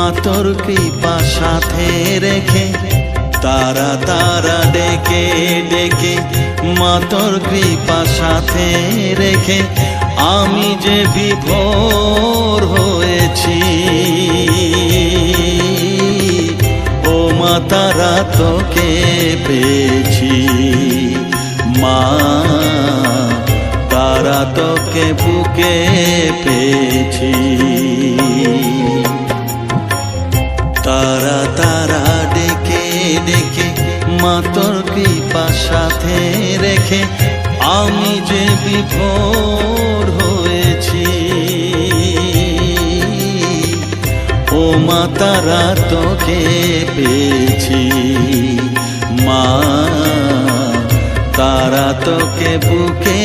মা তোর কৃপা সাথে রেখে তারা তারা ডেকে ডেকে মা তোর কৃপা সাথে রেখে আমি যে বিভোর হয়েছি। ও মা তারা তোকে পেয়েছি, মা তারা তোকে বুকে পেয়েছি। তারা তারা ডেকে ডেকে মা তোর কৃপা সাথে রেখে আমি যে বিভোর হয়েছি। ও মা তারা তোকে পেয়েছি, মা তারা তোকে বুকে